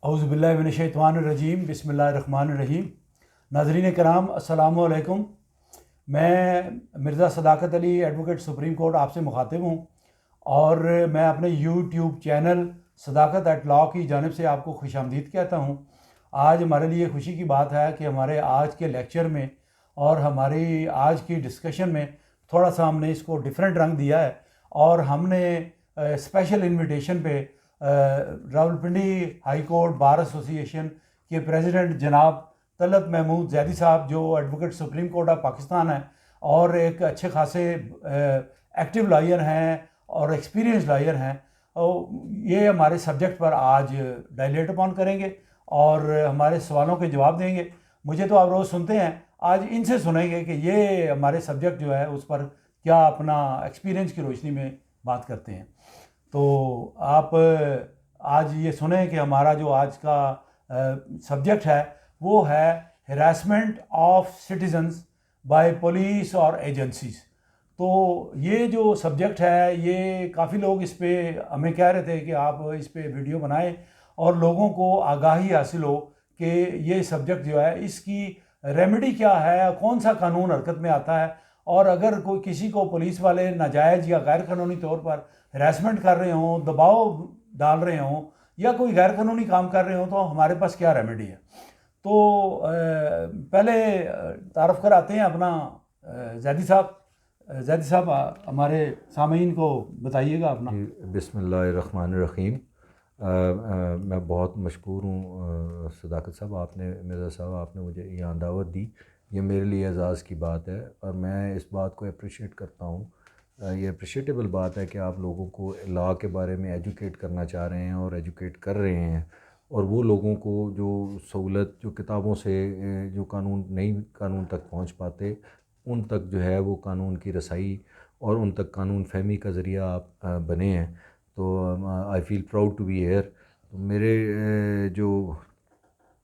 औज़ुबिल्लाहि मिनश्शैतानिर्रजीम बिस्मिल्लाहिर्रहमानिर्रहीम। नाज़रीन कराम अस्सलामु अलैकुम। मैं मिर्ज़ा सदाकत अली एडवोकेट सुप्रीम कोर्ट आपसे मुखातिब हूँ और मैं अपने यूट्यूब चैनल सदाकत एट लॉ की जानिब से आपको खुशामदीद कहता हूँ। आज हमारे लिए खुशी की बात है कि हमारे आज के लेक्चर में और हमारी आज की डिस्कशन में थोड़ा सा हमने इसको डिफरेंट रंग दिया है और हमने स्पेशल इनविटेशन पे Rawalpindi high court bar association के प्रेसिडेंट जनाब तलब महमूद जैदी साहब, जो advocate supreme court of Pakistan है और एक अच्छे खासे एक्टिव लॉयर हैं और एक्सपीरियंस लॉयर हैं, ये हमारे सब्जेक्ट पर आज डायलेट अपॉन करेंगे और हमारे सवालों के जवाब देंगे। मुझे तो आप रोज़ सुनते हैं, आज इनसे सुनेंगे कि ये हमारे सब्जेक्ट जो है उस पर क्या अपना एक्सपीरियंस की रोशनी में बात करते हैं। तो आप आज ये सुने कि हमारा जो आज का सब्जेक्ट है वो है harassment of citizens by police और एजेंसीज। तो ये जो सब्जेक्ट है, ये काफ़ी लोग इस पे हमें कह रहे थे कि आप इस पे वीडियो बनाएं और लोगों को आगाही हासिल हो कि ये सब्जेक्ट जो है इसकी रेमेडी क्या है, कौन सा कानून हरकत में आता है, और अगर कोई किसी को पुलिस वाले नाजायज़ या गैर कानूनी तौर पर हरासमेंट कर रहे हों, दबाव डाल रहे हों या कोई गैर कानूनी काम कर रहे हों तो हमारे पास क्या रेमेडी है। तो पहले तारफ़ कराते हैं अपना जैदी साहब। जैदी साहब, हमारे सामीन को बताइएगा अपना। बिस्मिल्लाहिर्रहमानिर्रहीम। मैं बहुत मशकूर हूँ सदाकत साहब, आपने मिर्ज़ा साहब आपने मुझे यहाँ दावत दी। ये मेरे लिए एज़ाज़ की बात है और मैं इस बात को अप्रिशिएट करता हूँ। ये अप्रिशिएटेबल बात है कि आप लोगों को लॉ के बारे में एजुकेट करना चाह रहे हैं और एजुकेट कर रहे हैं, और वो लोगों को जो सहूलत जो किताबों से जो कानून नई कानून तक पहुँच पाते, उन तक जो है वो कानून की रसाई और उन तक कानून फहमी का ज़रिया आप बने हैं। तो I feel proud to be here. तो मेरे जो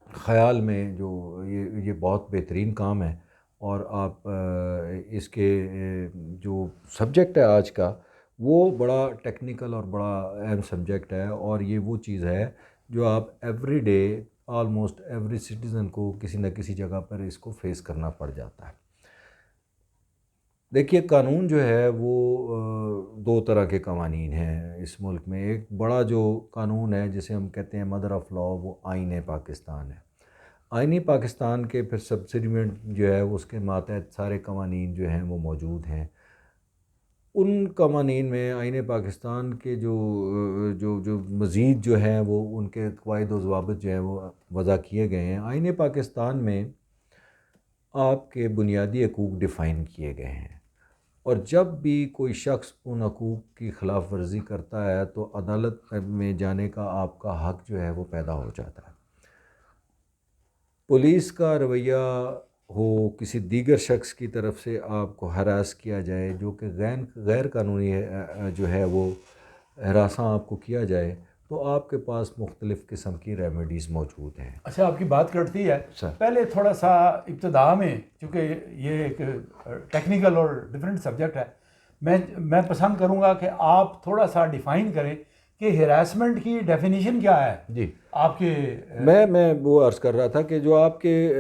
ख़याल में जो ये बहुत बेहतरीन काम है और आप इसके जो सब्जेक्ट है आज का वो बड़ा टेक्निकल और बड़ा अहम सब्जेक्ट है, और ये वो चीज़ है जो आप every day almost every citizen को किसी न किसी जगह पर इसको फेस करना पड़ जाता है। देखिए, कानून जो है वो दो तरह के कवानीन हैं इस मुल्क में। एक बड़ा जो कानून है जिसे हम कहते हैं मदर ऑफ़ लॉ, वो आईन पाकिस्तान है। आईन पाकिस्तान के फिर सब्सिडिमेंट जो है उसके मातहत सारे कवानीन जो हैं वो मौजूद हैं। उन कवानीन में आईन पाकिस्तान के जो जो जो मज़ीद जो हैं वो उनके क़वाइद व ज़वाबित जो हैं वो वज़ा किए गए हैं। आईन पाकिस्तान में आपके बुनियादी हकूक़ डिफ़ाइन किए गए हैं, और जब भी कोई शख्स उन हकूक़ की ख़िलाफ़ वर्जी करता है तो अदालत में जाने का आपका हक़ जो है वो पैदा हो जाता है। पुलिस का रवैया हो, किसी दीगर शख्स की तरफ से आपको हरास किया जाए, जो कि गैर कानूनी जो है वो हरासा आपको किया जाए, तो आपके पास मुख्तलिफ़ किस्म की रेमेडीज़ मौजूद हैं। अच्छा, आपकी बात करती है सर, पहले थोड़ा सा इब्तदा में, चूँकि ये एक टेक्निकल और डिफरेंट सब्जेक्ट है, मैं पसंद करूँगा कि आप थोड़ा सा डिफ़ाइन करें कि हरासमेंट की डेफिनेशन क्या है जी। आपके। मैं वो अर्ज़ कर रहा था कि जो आपके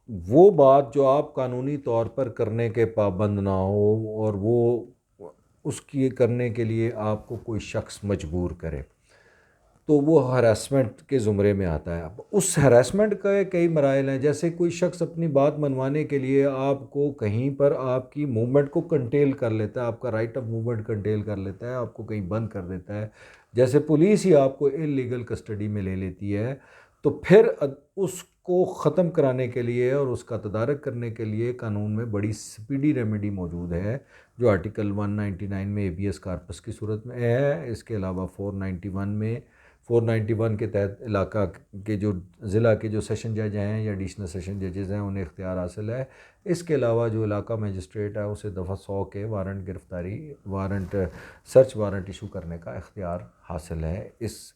वो बात जो आप कानूनी तौर पर करने के पाबंद ना हो और वो उसकी करने के लिए आपको कोई शख्स मजबूर करे, तो वो हरासमेंट के ज़ुमरे में आता है। अब उस हरासमेंट का कई मराइल हैं। जैसे कोई शख्स अपनी बात मनवाने के लिए आपको कहीं पर आपकी मूवमेंट को कंटेल कर लेता है, आपका राइट ऑफ मूवमेंट कंटेल कर लेता है, आपको कहीं बंद कर देता है, जैसे पुलिस ही आपको इल्लीगल कस्टडी में ले लेती है, तो फिर उसको ख़त्म कराने के लिए और उसका तदारक करने के लिए कानून में बड़ी स्पीडी रेमेडी मौजूद है, जो आर्टिकल 199 में एबीएस कार्पस की सूरत में है। इसके अलावा 491 के तहत इलाका के जो ज़िला के जो सेशन जज हैं या एडिशनल सेशन जजेज़ हैं उन्हें इख्तियार हासिल है। इसके अलावा जो इलाका मजिस्ट्रेट है उसे दफ़ा 100 के वारंट गिरफ़्तारी वारंट सर्च वारंट इशू करने का इख्तियार हासिल है, इस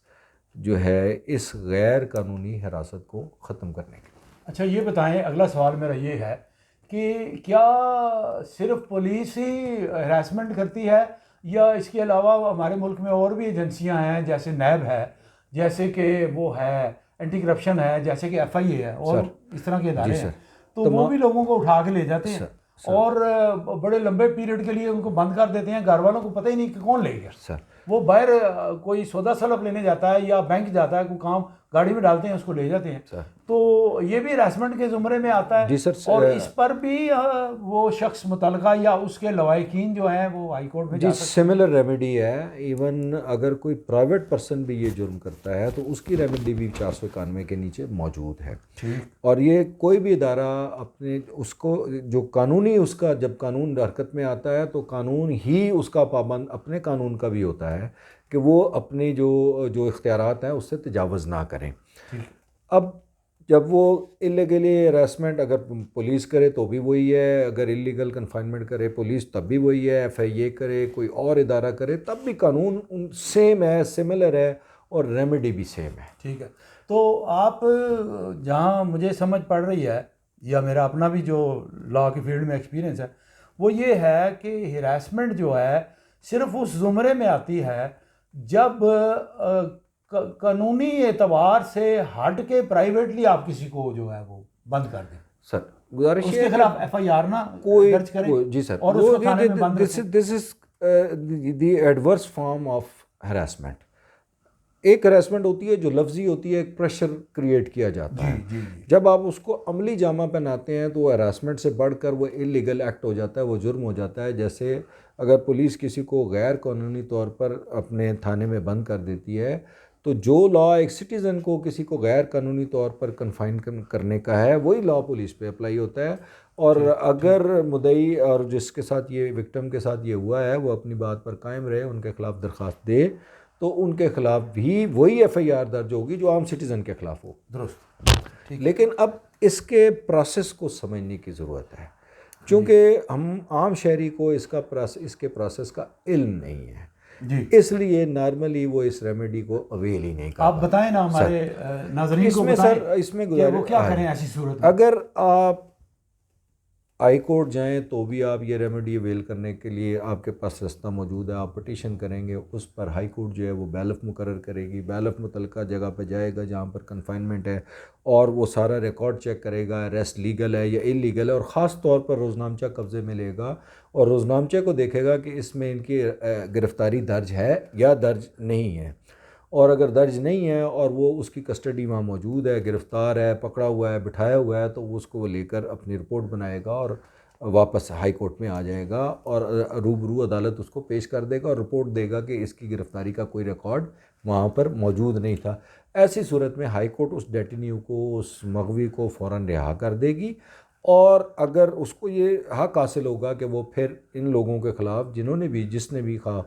जो है इस गैर कानूनी हिरासत को ख़त्म करने के लिए। अच्छा, ये बताएं, अगला सवाल मेरा ये है कि क्या सिर्फ पुलिस ही हरासमेंट करती है या इसके अलावा हमारे मुल्क में और भी एजेंसियां हैं, जैसे नैब है, जैसे कि वो है एंटी करप्शन है, जैसे कि FIA है और इस तरह के इदारे हैं, तो वो भी लोगों को उठा के ले जाते हैं और बड़े लंबे पीरियड के लिए उनको बंद कर देते हैं। घर वालों को पता ही नहीं कि कौन ले गया। वो बाहर कोई सौदा सलफ लेने जाता है या बैंक जाता है, कोई काम गाड़ी में डालते हैं, उसको ले जाते हैं। तो ये भी हरासमेंट के ज़ुमरे में आता है। और इस पर भी वो शख्स मुतलका या उसके लवाहिकीन जो हैं वो हाई कोर्ट में जा सकते हैं। सिमिलर रेमेडी है। इवन अगर कोई प्राइवेट पर्सन भी ये जुर्म करता है तो उसकी रेमेडी भी 491 के नीचे मौजूद है। और ये कोई भी इदारा अपने उसको जो कानूनी उसका जब कानून हरकत में आता है तो कानून ही उसका पाबंद अपने कानून का भी होता है कि वो अपने जो इख्तियारात हैं उससे तजावज़ ना करें। अब जब वो इलीगली हरासमेंट अगर पुलिस करे तो भी वही है, अगर इलीगल कन्फाइनमेंट करे पुलिस तब भी वही है, FIA करे कोई और इदारा करे तब भी कानून सेम है, सिमिलर है और रेमेडी भी सेम है। ठीक है। तो आप जहाँ मुझे समझ पड़ रही है या मेरा अपना भी जो लॉ के फील्ड में एक्सपीरियंस है वो ये है कि हरासमेंट जो है सिर्फ उस ज़ुमरे में आती है जब कानूनी एतबार से हट के प्राइवेटली आप किसी को जो है वो बंद कर दें। सर गुजारिश उसके खिलाफ FIR ना कोई दर्ज करें। जी सर, और उसको थाने में बंद this is the adverse form of harassment. एक हरासमेंट होती है जो लफ्जी होती है, एक प्रेशर क्रिएट किया जाता है। जब आप उसको अमली जामा पहनाते हैं तो वो हरासमेंट से बढ़कर वो इलीगल एक्ट हो जाता है, वो जुर्म हो जाता है। जैसे अगर पुलिस किसी को गैर कानूनी तौर पर अपने थाने में बंद कर देती है तो जो लॉ एक सिटीज़न को किसी को गैर कानूनी तौर पर कन्फाइन करने का है वही लॉ पुलिस पे अप्लाई होता है। और अगर मुद्दई और जिसके साथ ये विक्टिम के साथ ये हुआ है वो अपनी बात पर कायम रहे, उनके खिलाफ दरख्वास्त दे तो उनके खिलाफ भी वही FIR दर्ज होगी जो आम सिटीज़न के खिलाफ हो। दुरुस्त। लेकिन अब इसके प्रोसेस को समझने की ज़रूरत है क्योंकि हम आम शहरी को इसके प्रोसेस का इल्म नहीं है जी, इसलिए नॉर्मली वो इस रेमेडी को अवेल ही नहीं करता। आप बताएं ना हमारे नाज़रीन को बताएं सर इसमें वो क्या करें ऐसी सूरत में। अगर आप हाई कोर्ट जाएं तो भी आप ये रेमेडी अवेल करने के लिए आपके पास रास्ता मौजूद है। आप पटिशन करेंगे, उस पर हाई कोर्ट जो है वो बैलफ मुकर्रर करेगी, बैलफ मुतलका जगह पर जाएगा जहाँ पर कन्फाइनमेंट है और वो सारा रिकॉर्ड चेक करेगा, अरेस्ट लीगल है या इलीगल है, और ख़ास तौर पर रोज़नामचा कब्ज़े में लेगा और रोज़नामचे को देखेगा कि इसमें इनकी गिरफ़्तारी दर्ज है या दर्ज नहीं है। और अगर दर्ज नहीं है और वो उसकी कस्टडी वहाँ मौजूद है, गिरफ़्तार है, पकड़ा हुआ है, बिठाया हुआ है, तो वो उसको वो लेकर अपनी रिपोर्ट बनाएगा और वापस हाई कोर्ट में आ जाएगा और रूबरू अदालत उसको पेश कर देगा और रिपोर्ट देगा कि इसकी गिरफ़्तारी का कोई रिकॉर्ड वहाँ पर मौजूद नहीं था। ऐसी सूरत में हाई कोर्ट उस डेटिन्यू को, उस मगवी को फ़ौरन रिहा कर देगी और अगर उसको ये हक़ हासिल होगा कि वो फिर इन लोगों के ख़िलाफ़ जिसने भी खा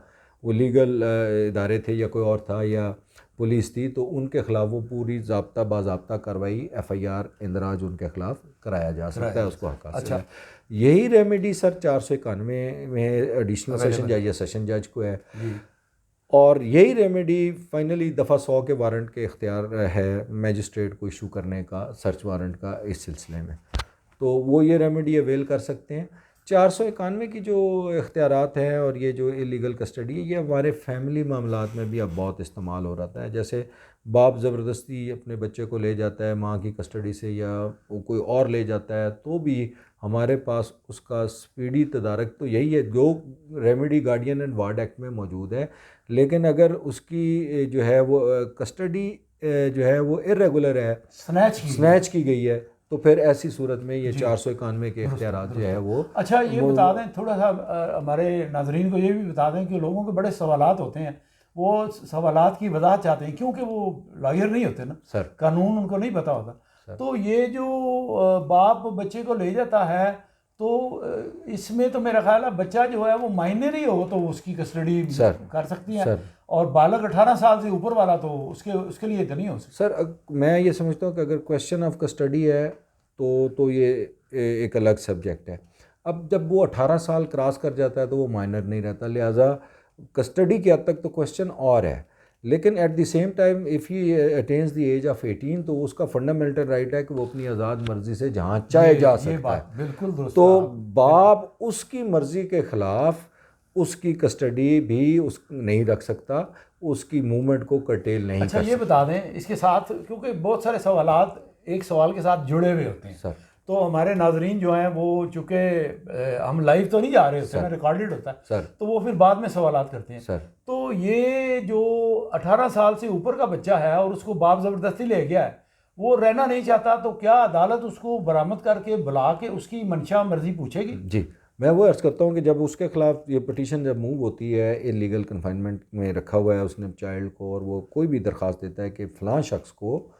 वो लीगल इदारे थे या कोई और था या पुलिस थी, तो उनके ख़िलाफ़ वो पूरी ज़ाब्ता बाज़ाब्ता कार्रवाई FIR इंदराज उनके ख़िलाफ़ कराया जा सकता है, उसको हक़ हासिल है। यही रेमेडी सर 491 में एडिशनल सेशन जज या सेशन जज को है और यही रेमेडी फाइनली दफ़ा 100 के वारंट के इख्तियार है मैजिस्ट्रेट को इशू करने का, सर्च वारंट का इस सिलसिले में, तो वो ये रेमेडी अवेल कर सकते हैं। 491 की जो इख्तियारात हैं और ये जो इलीगल कस्टडी है ये हमारे फैमिली मामलात में भी अब बहुत इस्तेमाल हो रहा है। जैसे बाप ज़बरदस्ती अपने बच्चे को ले जाता है माँ की कस्टडी से या वो कोई और ले जाता है तो भी हमारे पास उसका स्पीडी तदारक तो यही है जो remedy guardian and ward act में मौजूद है। लेकिन अगर उसकी जो है वो कस्टडी जो है वो इर्रेगुलर है, स्नैच की गई है, तो फिर ऐसी सूरत में ये 491 के इख्तियारात जो है वो। अच्छा ये बता दें थोड़ा सा हमारे नाज़रीन को ये भी बता दें कि लोगों के बड़े सवालात होते हैं, वो सवालात की वजाहत चाहते हैं क्योंकि वो लॉयर नहीं होते ना सर, कानून उनको नहीं पता होता। तो ये जो बाप बच्चे को ले जाता है तो इसमें तो मेरा ख्याल है बच्चा जो है वो माइनर ही हो तो उसकी कस्टडी कर सकती है और बालक 18 साल से ऊपर वाला तो उसके लिए तो नहीं हो सकता। सर मैं ये समझता हूँ कि अगर क्वेश्चन ऑफ कस्टडी है तो ये एक अलग सब्जेक्ट है। अब जब वो 18 साल क्रॉस कर जाता है तो वो माइनर नहीं रहता, लिहाजा कस्टडी के हद तक तो क्वेश्चन और है। लेकिन at the same time if he attains the age of 18 तो उसका फंडामेंटल राइट है कि वो अपनी आज़ाद मर्ज़ी से जहाँ चाहे जा सकता है। बिल्कुल दुरुस्त। तो बाप उसकी मर्ज़ी के ख़िलाफ़ उसकी कस्टडी भी उस नहीं रख सकता, उसकी मूवमेंट को कर्टेल नहीं अच्छा, कर ये बता दें इसके साथ, क्योंकि बहुत सारे सवालात एक सवाल के साथ जुड़े हुए होते हैं सर। तो हमारे नाजरीन जो हैं वो चूँकि हम लाइव तो नहीं जा रहे होते हैं ना, रिकॉर्डेड होता है सर। तो वो फिर बाद में सवालात करते हैं सर। तो ये जो 18 साल से ऊपर का बच्चा है और उसको बाप ज़बरदस्ती ले गया है, वो रहना नहीं चाहता, तो क्या अदालत उसको बरामद करके बुला के उसकी मंशा मर्जी पूछेगी? जी, मैं वो अर्ज़ करता हूँ कि जब उसके ख़िलाफ़ ये पटिशन जब मूव होती है, इलीगल कन्फाइनमेंट में रखा हुआ है उसने चाइल्ड को, और वो कोई भी दरख्वास्त देता है कि फ़लाँ शख्स को,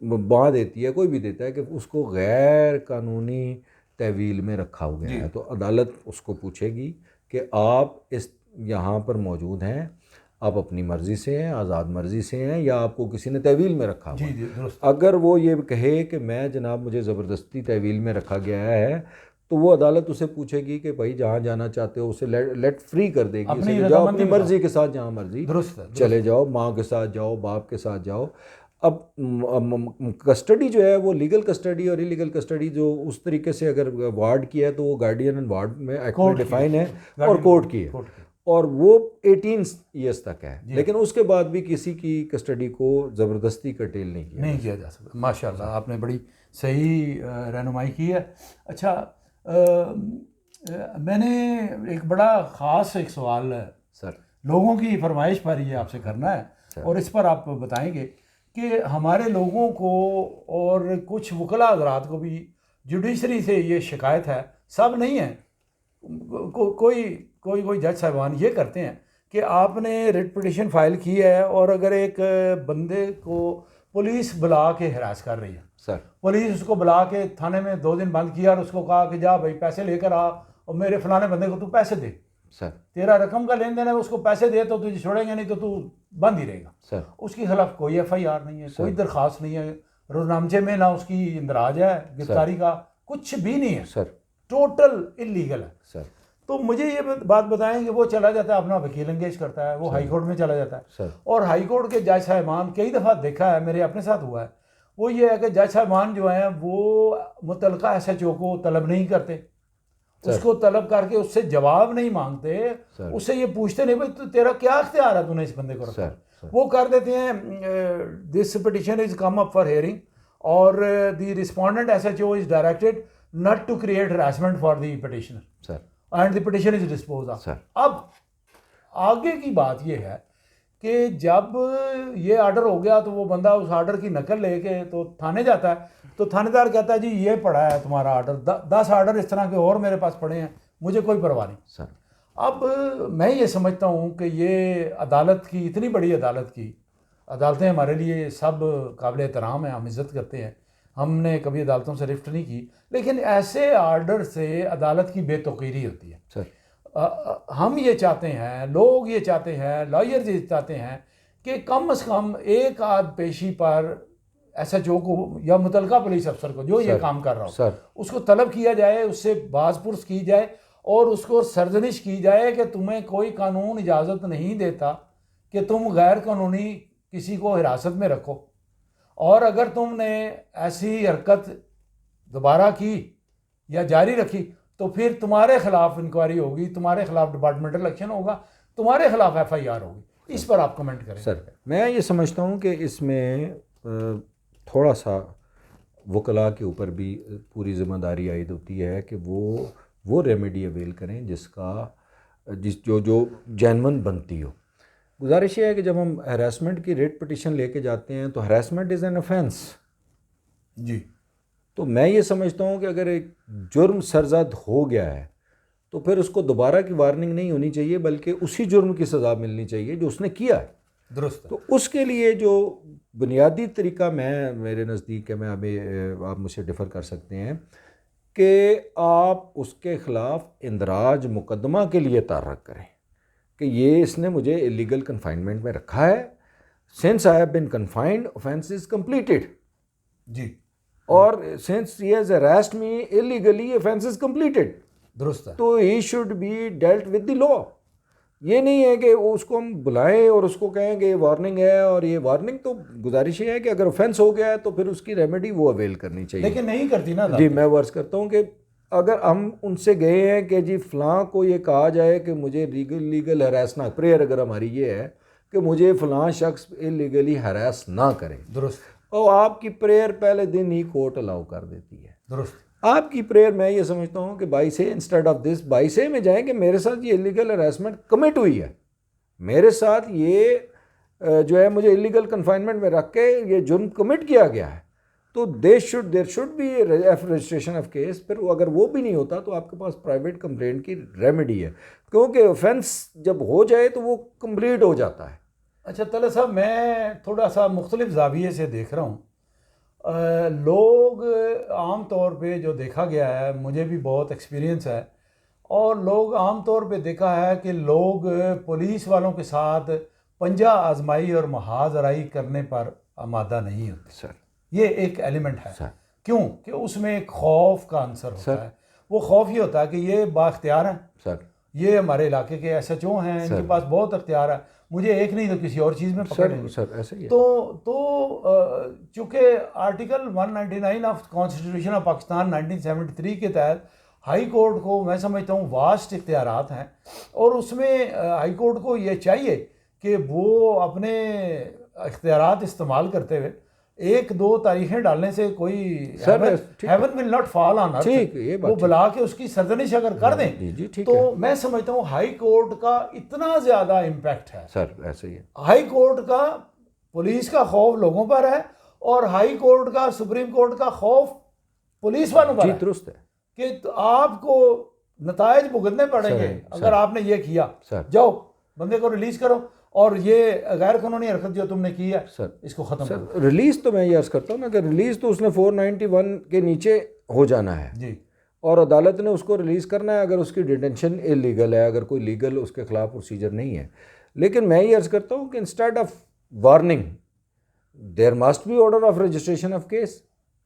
माँ देती है, कोई भी देता है कि उसको गैर कानूनी तहवील में रखा हुआ है, तो अदालत उसको पूछेगी कि आप इस यहाँ पर मौजूद हैं, आप अपनी मर्ज़ी से हैं, आज़ाद मर्ज़ी से हैं, या आपको किसी ने तहवील में रखा हुआ है। अगर वो ये कहे कि मैं जनाब मुझे ज़बरदस्ती तहवील में रखा गया है, तो वो अदालत उसे पूछेगी कि भाई जहाँ जाना चाहते हो उसे लेट फ्री कर देगी, उसे जाओ अपनी मर्ज़ी के साथ, जहाँ मर्ज़ी चले जाओ, माँ के साथ जाओ, बाप के साथ जाओ। अब कस्टडी जो है वो लीगल कस्टडी और इलीगल कस्टडी जो उस तरीके से अगर वार्ड की है तो वो गार्डियन एंड वार्ड में एक्ट में डिफाइन है और कोर्ट की है, और वो 18 ईयर्स तक है, लेकिन उसके बाद भी किसी की कस्टडी को ज़बरदस्ती कर्टेल नहीं किया जा सकता। माशाल्लाह, आपने बड़ी सही रहनुमाई की है। अच्छा, मैंने एक बड़ा ख़ास एक सवाल सर लोगों की फरमाइश पर ये आपसे करना है और इस पर आप बताएंगे कि हमारे लोगों को और कुछ वकला हज़रात को भी जुडिशरी से ये शिकायत है, सब नहीं है, कोई जज साहिबान ये करते हैं कि आपने रिट पिटिशन फाइल की है और अगर एक बंदे को पुलिस बुला के हरास कर रही है, सर, पुलिस उसको बुला के थाने में 2 दिन बंद किया और उसको कहा कि जा भाई पैसे लेकर आ और मेरे फलाने बंदे को तू पैसे दे, सर, तेरा रकम का लेन देन है, उसको पैसे दे तो तुझे छोड़ेंगे, नहीं तो तू बंद ही रहेगा। सर, उसके खिलाफ कोई FIR नहीं है, कोई दरख्वास्त नहीं है, रोजनामचे में ना उसकी इंदराज है गिरफ्तारी का, कुछ भी नहीं है सर, टोटल इलीगल है सर। तो मुझे ये बात बताएं कि वो चला जाता है, अपना वकील एंगेज करता है, वो हाई कोर्ट में चला जाता है सर। और हाई कोर्ट के जज साहिबान, कई दफ़ा देखा है, मेरे अपने साथ हुआ है, वो ये है कि जज साहिबान जो हैं वो मुतलका SHO को तलब नहीं करते, उसको तलब करके उससे जवाब नहीं मांगते, उससे ये पूछते नहीं भाई तो तेरा क्या अख्तियार है, तूने इस बंदे को रखा, वो कर देते हैं this petition is come up for hearing और the respondent SHO is directed not to create harassment for the petitioner and the petition is disposed of. अब आगे की बात यह है कि जब ये आर्डर हो गया तो वो बंदा उस आर्डर की नकल लेके तो थाने जाता है, तो थानेदार कहता है जी ये पड़ा है तुम्हारा आर्डर, 10 आर्डर इस तरह के और मेरे पास पड़े हैं, मुझे कोई परवाह नहीं सर। अब मैं ये समझता हूँ कि ये अदालत की, इतनी बड़ी अदालत की, अदालतें हमारे लिए सब काबिल एहतराम है, हम इज़्ज़त करते हैं, हमने कभी अदालतों से रिफ्ट नहीं की, लेकिन ऐसे आर्डर से अदालत की बेतौकीरी होती है सर। हम ये चाहते हैं, लोग ये चाहते हैं, लॉयर्स ये चाहते हैं कि कम से कम एक आध पेशी पर SHO को या मुतलका पुलिस अफसर को जो ये काम कर रहा हो उसको तलब किया जाए, उससे बाज़पुर्स की जाए और उसको सरजनिश की जाए कि तुम्हें कोई कानून इजाज़त नहीं देता कि तुम गैर कानूनी किसी को हिरासत में रखो, और अगर तुमने ऐसी हरकत दोबारा की या जारी रखी तो फिर तुम्हारे खिलाफ इंक्वायरी होगी, तुम्हारे खिलाफ डिपार्टमेंटल एक्शन होगा, तुम्हारे खिलाफ FIR होगी। इस पर आप कमेंट करें। सर, मैं ये समझता हूँ कि इसमें थोड़ा सा वकला के ऊपर भी पूरी ज़िम्मेदारी आयद होती है कि वो रेमेडी अवेल करें जो जेन्युइन बनती हो। गुजारिश ये है कि जब हम हरासमेंट की रिट पिटिशन लेके जाते हैं तो हरासमेंट इज़ एन ऑफेंस जी, तो मैं ये समझता हूँ कि अगर एक जुर्म सरजद हो गया है तो फिर उसको दोबारा की वार्निंग नहीं होनी चाहिए, बल्कि उसी जुर्म की सज़ा मिलनी चाहिए जो उसने किया है। दुरुस्त। तो उसके लिए जो बुनियादी तरीका मेरे नज़दीक है, मैं अभी आप मुझसे डिफ़र कर सकते हैं कि आप उसके ख़िलाफ़ इंदराज मुकदमा के लिए तारक करें कि ये इसने मुझे इलीगल कन्फाइनमेंट में रखा है, since I have been confined offence is completed जी, और since he has arrest me illegally offence is completed. दुरुस्त है। तो he should be dealt with the law. ये नहीं है कि उसको हम बुलाएं और उसको कहें कि ये वार्निंग है, और ये वार्निंग तो गुजारिश है कि अगर ऑफेंस हो गया है तो फिर उसकी रेमेडी वो अवेल करनी चाहिए, लेकिन नहीं करती ना। जी, मैं वर्ज करता हूँ कि अगर हम उनसे गए हैं कि जी फ़लाँ को ये कहा जाए कि मुझे लीगल हरासना, प्रेयर अगर हमारी ये है कि मुझे फ़लाँ शख्स इलीगली हरास ना करे, दुरुस्त। और आपकी प्रेयर पहले दिन ही कोर्ट अलाउ कर देती है। दुरुस्त। आपकी प्रेयर मैं ये समझता हूँ कि बाई से इंस्टेड ऑफ दिस बाई से में जाएं कि मेरे साथ ये इलीगल हरासमेंट कमिट हुई है, मेरे साथ ये जो है मुझे इलीगल कन्फाइनमेंट में रख के ये जुर्म कमिट किया गया है, तो there should be registration of case. फिर अगर वो भी नहीं होता तो आपके पास प्राइवेट कंप्लेंट की रेमेडी है, क्योंकि ऑफेंस जब हो जाए तो वो कंप्लीट हो जाता है। अच्छा तलत साहब, मैं थोड़ा सा मुख्तलिफ जाविये से देख रहा हूँ। लोग आम तौर पे जो देखा गया है, मुझे भी बहुत एक्सपीरियंस है, और लोग आम तौर पे देखा है कि लोग पुलिस वालों के साथ पंजा आजमाई और महाजराई करने पर आमादा नहीं होते। सर ये एक एलिमेंट है। सर क्यों? कि उसमें एक खौफ का आंसर होता सर। है। वो खौफ ये होता है कि ये बाख्तियार हैं, सर ये हमारे इलाके के SHO हैं, इनके सर। पास बहुत अख्तियार है, मुझे एक नहीं तो किसी और चीज़ में पकड़ लेंगे। सर ऐसे ही है। तो चूँकि article 199 of constitution of Pakistan 1973 के तहत हाई कोर्ट को मैं समझता हूँ वास्ट इख्तियारात हैं, और उसमें हाई कोर्ट को ये चाहिए कि वो अपने इख्तियारात इस्तेमाल करते हुए एक दो तारीखें डालने से कोई haven will not fall on earth, ठीक, ये बात वो बुला के उसकी सरजनिश अगर कर दें जी ठीक तो है। मैं समझता हूँ हाई कोर्ट का इतना ज़्यादा इम्पैक्ट है। सर ऐसे ही है। हाई कोर्ट का पुलिस का खौफ लोगों पर है, और हाई कोर्ट का सुप्रीम कोर्ट का खौफ पुलिस वालों पर जी है दुरुस्त है कि तो आपको नतायज भुगतने पड़ेंगे अगर आपने ये किया। सर जाओ बंदे को रिलीज करो, और ये गैर कानूनी हरकत जो तुमने की है सर इसको ख़त्म करो। सर रिलीज़ तो मैं ये अर्ज़ करता हूँ ना कि रिलीज़ तो उसने 491 के नीचे हो जाना है जी, और अदालत ने उसको रिलीज़ करना है अगर उसकी डिटेंशन इलीगल है, अगर कोई लीगल उसके खिलाफ प्रोसीजर नहीं है। लेकिन मैं ये अर्ज़ करता हूँ कि instead of warning there must be order of registration of case,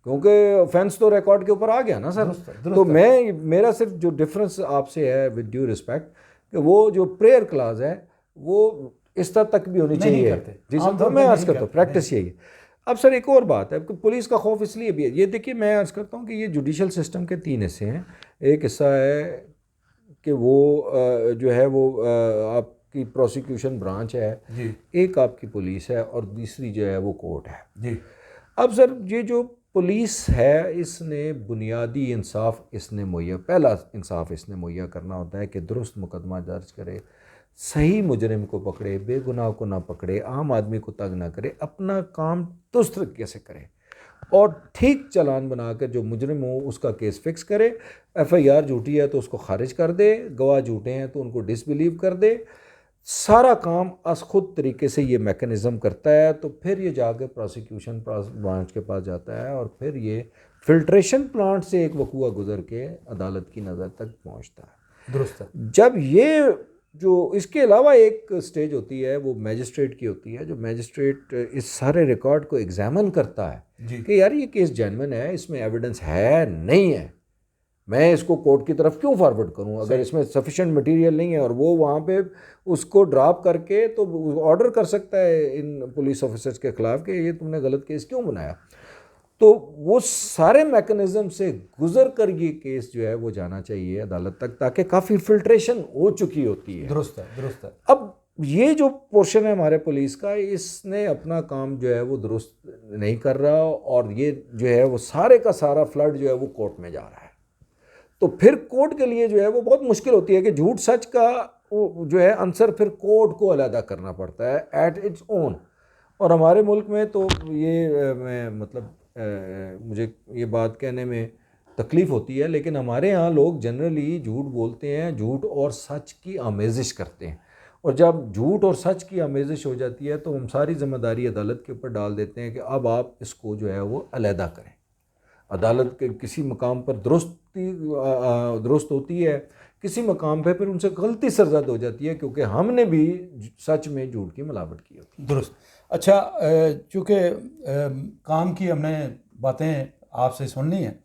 क्योंकि ऑफेंस तो रिकॉर्ड के ऊपर आ गया ना सर। तो मेरा सिर्फ जो डिफरेंस आपसे है विद ड्यू रिस्पेक्ट कि वो जो प्रेयर क्लास है वो इस तरह तक भी होनी चाहिए। जी सर, तो मैं अर्ज़ करता हूँ प्रैक्टिस यही है। अब सर एक और बात है कि पुलिस का खौफ इसलिए भी है, ये देखिए मैं अर्ज़ करता हूँ कि ये जुडिशल सिस्टम के 3 हिस्से हैं। एक हिस्सा है कि वो जो है वो आपकी प्रोसिक्यूशन ब्रांच है जी, एक आपकी पुलिस है, और दूसरी जो है वो कोर्ट है जी। अब सर ये जो पुलिस है इसने बुनियादी इंसाफ इसने मुहैया, पहला इंसाफ इसने मुहैया करना होता है कि दुरुस्त मुकदमा दर्ज करे, सही मुजरिम को पकड़े, बेगुनाह को ना पकड़े, आम आदमी को तंग ना करे, अपना काम दुरुस्त तरीके से करे और ठीक चालान बना कर जो मुजरिम हो उसका केस फिक्स करे। FIR झूठी है तो उसको खारिज कर दे, गवाह झूठे हैं तो उनको डिसबिलीव कर दे। सारा काम अस खुद तरीके से ये मैकेनिज़्म करता है, तो फिर ये जाके प्रोसिक्यूशन ब्रांच के पास जाता है और फिर ये फिल्ट्रेशन प्लांट से एक वकूआ गुजर के अदालत की नज़र तक पहुंचता है। दुरुस्त है। जब ये जो इसके अलावा एक स्टेज होती है वो मैजिस्ट्रेट की होती है, जो मैजिस्ट्रेट इस सारे रिकॉर्ड को एग्जामिन करता है कि यार ये केस जेन्युइन है, इसमें एविडेंस है नहीं है, मैं इसको कोर्ट की तरफ क्यों फॉरवर्ड करूं अगर इसमें सफिशिएंट मटेरियल नहीं है, और वो वहाँ पे उसको ड्रॉप करके तो ऑर्डर कर सकता है इन पुलिस ऑफिसर्स के खिलाफ कि ये तुमने गलत केस क्यों बनाया। तो वो सारे मैकेनिज़्म से गुजर कर ये केस जो है वो जाना चाहिए अदालत तक, ताकि काफ़ी फिल्ट्रेशन हो चुकी होती है। दुरुस्त है, दुरुस्त है। अब ये जो पोर्शन है हमारे पुलिस का, इसने अपना काम जो है वो दुरुस्त नहीं कर रहा, और ये जो है वो सारे का सारा फ्लड जो है वो कोर्ट में जा रहा है। तो फिर कोर्ट के लिए जो है वो बहुत मुश्किल होती है कि झूठ सच का जो है आंसर फिर कोर्ट को अलहदा करना पड़ता है एट इट्स ओन। और हमारे मुल्क में तो ये मैं मतलब मुझे ये बात कहने में तकलीफ़ होती है, लेकिन हमारे यहाँ लोग जनरली झूठ बोलते हैं, झूठ और सच की आमेज़िश करते हैं, और जब झूठ और सच की आमेज़िश हो जाती है तो हम सारी ज़िम्मेदारी अदालत के ऊपर डाल देते हैं कि अब आप इसको जो है वो अलहदा करें। अदालत के किसी मकाम पर दुरुस्त होती है, किसी मकाम पे फिर उनसे गलती सरजद हो जाती है क्योंकि हमने भी सच में झूठ की मिलावट की होती है। दुरुस्त। अच्छा, चूँकि काम की हमने बातें आपसे सुननी हैं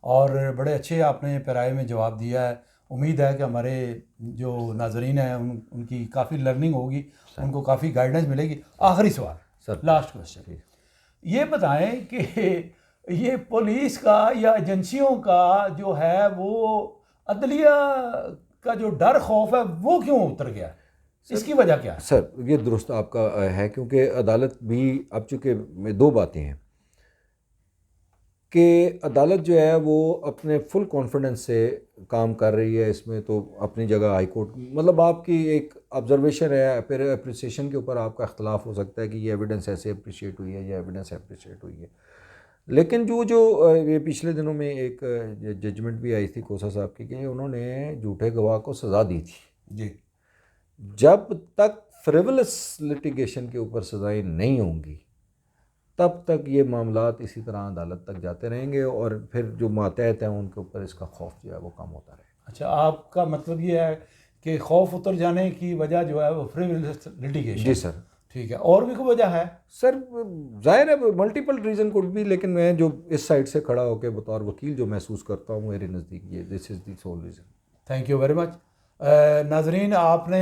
और बड़े अच्छे आपने पैराए में जवाब दिया है, उम्मीद है कि हमारे जो नाजरीन हैं उनकी काफ़ी लर्निंग होगी, उनको काफ़ी गाइडेंस मिलेगी। आखिरी सवाल सर, लास्ट क्वेश्चन, ये बताएं कि ये पुलिस का या एजेंसियों का जो है वो अदलिया का जो डर खौफ है वो क्यों उतर गया? इसकी वजह क्या है? सर ये दुरुस्त आपका है, क्योंकि अदालत भी अब चूँकि दो बातें हैं कि अदालत जो है वो अपने फुल कॉन्फिडेंस से काम कर रही है इसमें, तो अपनी जगह हाई कोर्ट मतलब आपकी एक ऑब्जर्वेशन है, फिर अप्रिसिएशन के ऊपर आपका इख्तलाफ हो सकता है कि ये एविडेंस ऐसे अप्रिशिएट हुई है या एविडेंस अप्रिशिएट हुई है। लेकिन जो ये पिछले दिनों में एक जजमेंट भी आई थी कोसा साहब की कि उन्होंने झूठे गवाह को सज़ा दी थी जी। जब तक फ्रिवलस लिटिगेशन के ऊपर सज़ाएँ नहीं होंगी तब तक ये मामलात इसी तरह अदालत तक जाते रहेंगे और फिर जो मातहत हैं उनके ऊपर इसका खौफ जो है वो कम होता रहेगा। अच्छा, आपका मतलब ये है कि खौफ उतर जाने की वजह जो है वो फ्रिवलस लिटिगेशन। जी सर। ठीक है, और भी कोई वजह है? सर ज़ाहिर है मल्टीपल रीज़न कुड भी, लेकिन मैं जो इस साइड से खड़ा होकर बतौर वकील जो महसूस करता हूँ मेरे नज़दीक ये this is the soul reason. Thank you very much. नाजरीन, आपने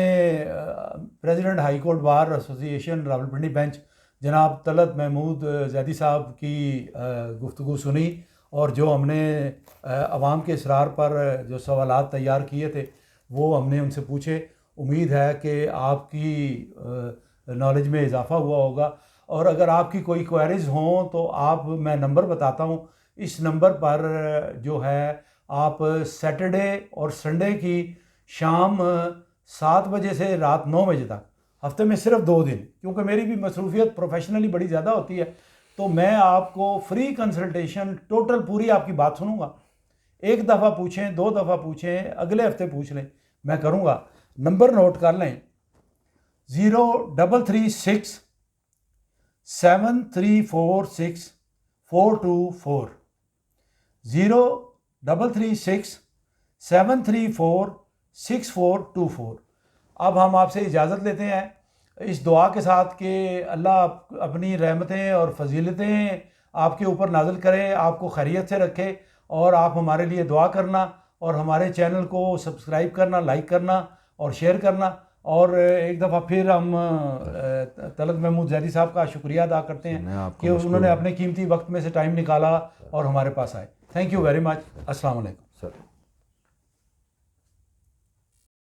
president high court bar association Rawalpindi bench जनाब तलत महमूद जैदी साहब की गुफ्तगू सुनी, और जो हमने अवाम के इसरार पर जो सवालात तैयार किए थे वो हमने उनसे पूछे। उम्मीद है कि आपकी नॉलेज में इजाफ़ा हुआ होगा, और अगर आपकी कोई क्वेरीज़ हों तो मैं नंबर बताता हूँ। इस नंबर पर जो है आप सैटरडे और संडे की शाम 7 बजे से रात 9 बजे तक, हफ्ते में सिर्फ 2 दिन, क्योंकि मेरी भी मसरूफियत प्रोफेशनली बड़ी ज़्यादा होती है, तो मैं आपको फ्री कंसल्टेशन टोटल पूरी आपकी बात सुनूंगा। एक दफ़ा पूछें, 2 दफ़ा पूछें, अगले हफ्ते पूछ लें, मैं करूँगा। नंबर नोट कर लें, 0336 734 424, 0336 734 6424। अब हम आपसे इजाज़त लेते हैं इस दुआ के साथ कि अल्लाह अपनी रहमतें और फजीलतें आपके ऊपर नाज़िल करे, आपको खैरियत से रखे, और आप हमारे लिए दुआ करना और हमारे चैनल को सब्सक्राइब करना, लाइक करना और शेयर करना। और एक दफ़ा फिर हम तलत महमूद जैदी साहब का शुक्रिया अदा करते हैं कि उन्होंने अपने कीमती वक्त में से टाइम निकाला और हमारे पास आए। Thank you very much. अस्सलाम वालेकुम सर।